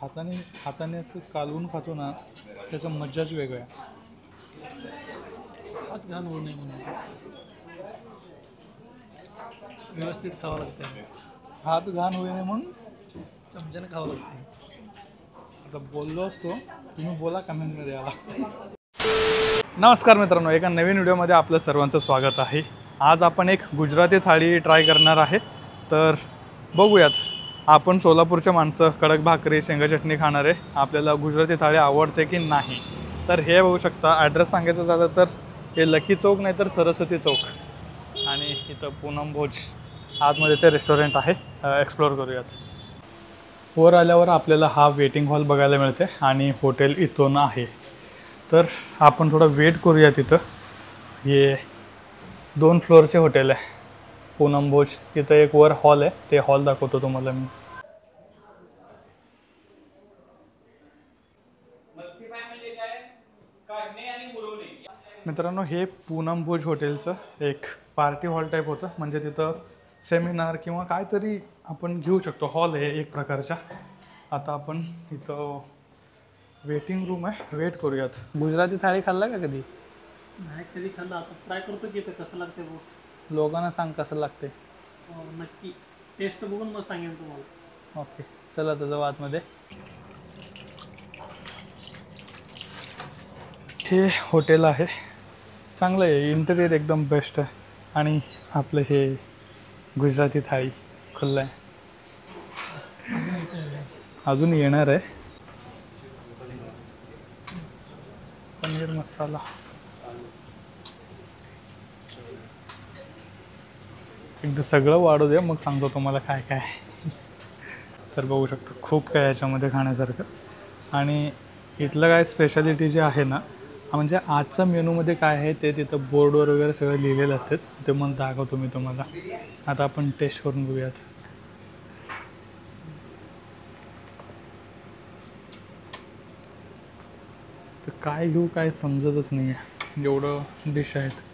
खाताने खाताने असं कालवून खातो ना, त्याचा मज्जाच वेगळा आहे. हात घाण होऊ नये म्हणून व्यवस्थित खावं लागतं. हात घाण होईल नाही म्हणून चमच्याने खावं लागतं. आता बोललो असतो, तुम्ही बोला कमेंटमध्ये आला. नमस्कार मित्रांनो, एका नवीन व्हिडिओमध्ये आपलं सर्वांचं स्वागत आहे. आज आपण एक गुजराती थाळी ट्राय करणार आहे. तर बघूयात, आपण सोलापूरचे माणसं कडक भाकरी शेंगा चटणी खाणार आहे, आपल्याला गुजराती थाळी आवडते की नाही. तर हे बघू शकता, ॲड्रेस सांगायचं झालं तर हे लकी चौक नाही तर सरस्वती चौक, आणि इथं पूनम भोज आतमध्ये ते रेस्टॉरंट आहे. एक्सप्लोअर करूयात. वर आल्यावर आपल्याला हा वेटिंग हॉल बघायला मिळते आणि हॉटेल इथून आहे. तर आपण थोडं वेट करूया तिथं. हे 2 फ्लोअरचे हॉटेल आहे पूनम भोज. इथं एक वर हॉल आहे, ते हॉल दाखवतो तुम्हाला मी. मित्रांनो, हे पूनम भोज हॉटेलचं एक पार्टी हॉल टाईप होतं. म्हणजे तिथं सेमिनार किंवा काहीतरी आपण घेऊ शकतो. हॉल आहे एक प्रकारचा. आता आपण इथं वेटिंग रूम आहे, वेट करूयात. गुजराती थाळी खाल्ला का कधी? नाही कधी खाल्लं, आता ट्राय करतो की इथं कसं लागते बघ. लोकांना सांग कसं लागते. नक्की टेस्ट बघून मग सांगेन तुम्हाला. ओके, चला तुझं आतमध्ये. हे हॉटेल आहे, चांगलं आहे, इंटेरियर एकदम बेस्ट आहे. आणि आपलं हे गुजराती थाळी खुल्लं आहे, अजून येणार आहे. पनीर मसाला, एकदा सगळं वाढू दे मग सांगतो तुम्हाला काय काय. तर बघू शकतो खूप काय याच्यामध्ये खाण्यासारखं. आणि इथलं काय स्पेशालिटी जे आहे ना, म्हणजे आजच्या मेनूमध्ये काय आहे ते तिथं बोर्डवर वगैरे सगळं लिहिलेलं असते, ते मग दाखवतो मी तुम्हाला. आता आपण टेस्ट करून बघूयात. तर काय घेऊ काय समजतच नाही आहे, एवढं डिश आहेत.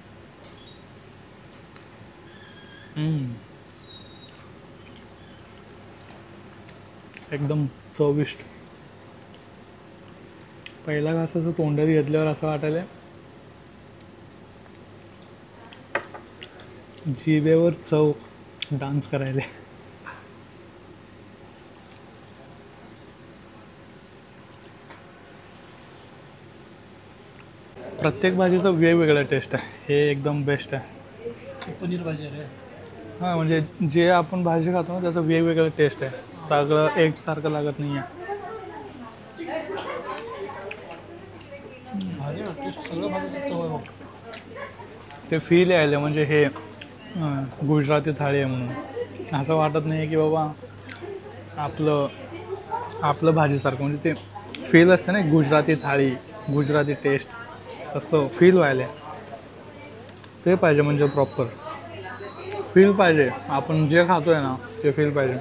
एकदम चविष्ट. पहिला घास असं तोंडात घेतल्यावर असं वाटायला जिभेवर चव डान्स करायला. प्रत्येक भाजीचं वेगवेगळं टेस्ट आहे, हे एकदम बेस्ट आहे. पनीर भाजी रे. हां, म्हणजे जे आपण भाजी खातो ना त्याचं वेगवेगळं टेस्ट आहे, सगळं एकसारखं लागत नाही आहे. भाजी टेस्ट सगळं भाजीचं चव आहे बघ. ते फील यायला म्हणजे हे गुजराती थाळी आहे म्हणून असं वाटत नाही की बाबा आपलं भाजीसारखं. म्हणजे ते फील असतं ना, गुजराती थाळी गुजराती टेस्ट, तसं फील व्हायला ते पाहिजे. म्हणजे प्रॉपर फील पाहिजे, आपण जे खातो आहे ना ते फील पाहिजे.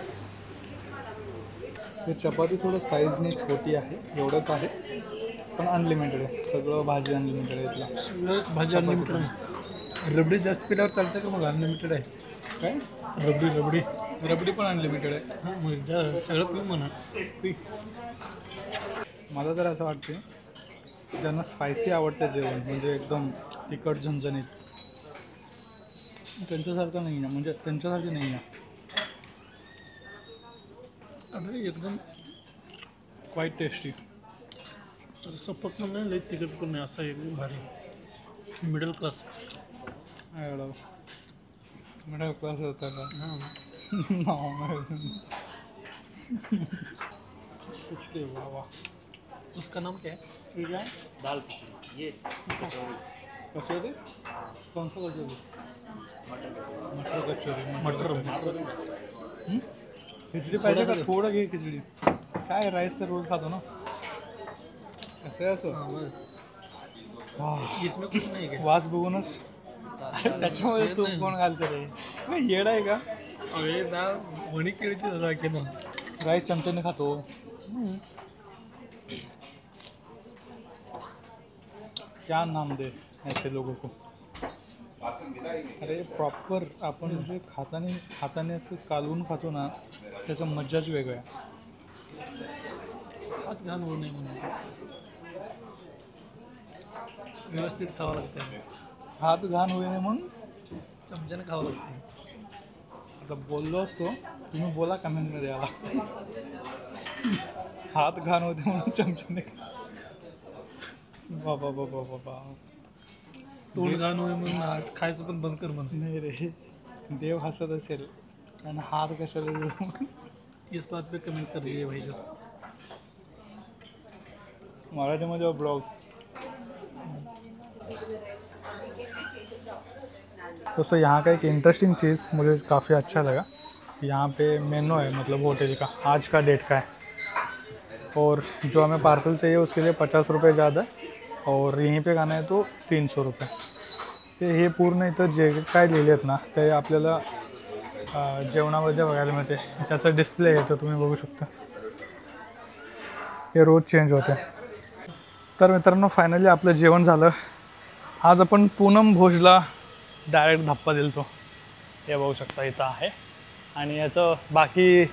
हे चपाती थोडं साईजने छोटी आहे, एवढंच आहे, पण अनलिमिटेड आहे. सगळं भाजी अनलिमिटेड आहे इथला. सगळं भाजी अनलिमिटेड आहे. रबडी जास्त पिल्यावर चालतं का मग अनलिमिटेड आहे? काय रबडी पण अनलिमिटेड आहे. हां, मग सगळं पिऊ म्हणा. मला तर असं वाटते ज्यांना स्पायसी आवडतं जेवण, म्हणजे एकदम तिखट झणझणीत, त्यांच्यासारखं नाही आहे. म्हणजे त्यांच्यासारखं नाही आहे. अरे एकदम क्वाईट टेस्टी. सपक पण नाही, लई तिखट पण नाही, असं एकदम भारी मिडल क्लास. मिडल क्लास होता का? हां. कुछ वाह वाह. उसका नाम क्या है? ठीक आहे. दाल खिचड़ी ये कचौड़ी कचोरी कौन सा कचोरी? मटर कचोरी. मटर खिचडी पाहिजे का? थोडं घे खिचडी. काय राईस तर रोज खातो ना. असं आहे असं. हाँ बस वाह, इसमें कुछ नहीं है. वास बघूनच त्याच्यामध्ये तूप कोण घालतं रे? काय येड आहे का? अरे ना वणी केळीची जरा की ना राईस चमच्याने खातो. क्या नाम दे ऐसे लोगों को. अरे प्रॉपर आपण जे खाताने असं कालवून खातो ना, त्याचा मज्जाच वेगळा आहे. घाण होऊ नये म्हणून व्यवस्थित खावं लागतं. हात घाण होईल नाही म्हणून चमच्याने खावं लागतं. आता बोललो असतो, तुम्ही बोला कमेंटमध्ये याला. हात घाण होते म्हणून चमच्याने. बाबा बाबा बाबा, तोंड घाण होईल म्हणून खायचं पण बंद कर म्हणून. नाही रे, देव हसत असेल आणि हात कशाला देऊ? इस बात पे कमेंट कर दीजिए भाई. मराठीमध्ये ब्लॉग. दोस्तों यहाँ का एक इंटरेस्टिंग चीज़ मुझे काफ़ी अच्छा लगा. यहाँ पे मेनू है, मतलब होटल का आज का डेट का है, और जो हमें पार्सल चाहिए उसके लिए 50 रुपये ज़्यादा और यहीं पे खाना है तो 300 रुपये. ते हे पूर्ण इथं जे काय लिहिलेत ना ते आपल्याला जेवणामध्ये बघायला मिळते. त्याचा डिस्प्ले येतो, तुम्ही बघू शकता. हे रोज चेंज होते. तर मित्रांनो, फायनली आपलं जेवण झालं. आज आपण पूनम भोजला डायरेक्ट धप्पा दिलतो. हे बघू शकता इथं आहे. आणि याचं बाकी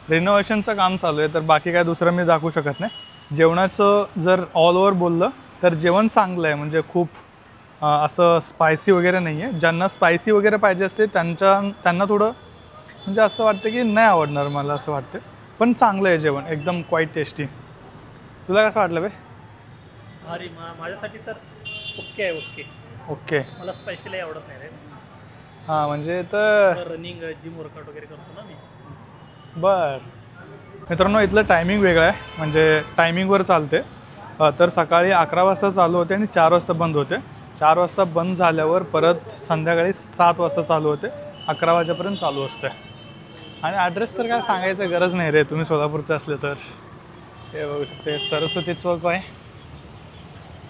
रिनोव्हेशनचं काम चालू आहे, तर बाकी काय दुसरं मी दाखवू शकत नाही. जेवणाचं जर ऑल ओव्हर बोललं तर जेवण चांगलं आहे, म्हणजे खूप असं स्पायसी वगैरे नाही आहे. ज्यांना स्पायसी वगैरे पाहिजे असते त्यांना थोडं म्हणजे असं वाटतं की नाही आवडणार मला असं वाटतं, पण चांगलं आहे जेवण, एकदम क्वाईट टेस्टी. तुला कसं वाटलं बे? भारी. माझ्यासाठी तर ओके आहे. Okay okay. मला स्पायसीला आवडत नाही रे. हां, म्हणजे तर रनिंग जिम वर्कआउट वगैरे करतो ना मी. बर मित्रांनो, इथलं टायमिंग वेगळं आहे, म्हणजे टायमिंगवर चालते. तर सकाळी 11 वाजता चालू होते आणि 4 वाजता बंद होते. 4 वाजता बंद झाल्यावर परत संध्याकाळी 7 वाजता चालू होते. 11 वाजेपर्यंत चालू असते. आणि ॲड्रेस तर काय सांगायचं गरज नाही रे, तुम्ही सोलापूरचे असले तर. हे बघू शकते सरस्वती चौक आहे.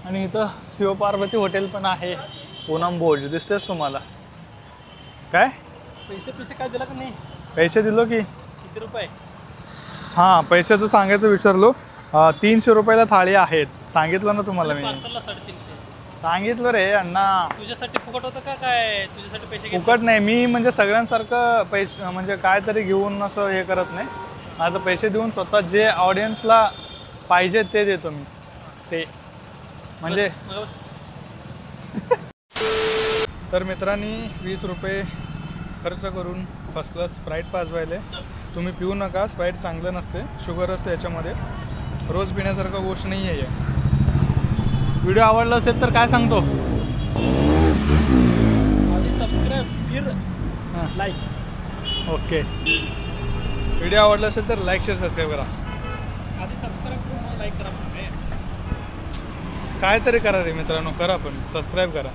आणि इथं शिवपार्वती हॉटेल पण आहे. पूनम भोज दिसतेच तुम्हाला. काय पैसे काय दिला का नाही? पैसे दिलो की. किती रुपये? हां, पैशाचं सांगायचं विसरलो. 300 रुपयाला थाळी आहेत. सांगितलं ना तुम्हाला मी. पार्सलला 350. सांगितलं रे अण्णा. तुझ्यासाठी फुकट होतं का काय? तुझ्यासाठी पैसे घेतले? फुकट नाही. मी म्हणजे सगळ्यांसारखं पैसे म्हणजे काय तरी घेऊन असं हे करत नाही. माझं पैसे देऊन स्वतः जे ऑडियन्सला पाहिजे ते देतो मी. ते म्हणजे तर मित्रांनी 20 रुपये खर्च करून फर्स्ट क्लास स्प्राईट पाजवायले. तुम्ही पिऊ नका, स्प्राईट चांगलं नसते, शुगर असते याच्यामध्ये. रोज पिण्यासारखं गोष्ट नाही आहे. व्हिडिओ आवडला असेल तर काय सांगतो? सबस्क्राईब फिर लाईक. ओके. व्हिडिओ आवडला असेल तर लाईक शेअर सबस्क्राईब करा. आधी सबस्क्राईब करून लाईक करा. काय तरी करा रे मित्रांनो, करा पण सबस्क्राईब करा.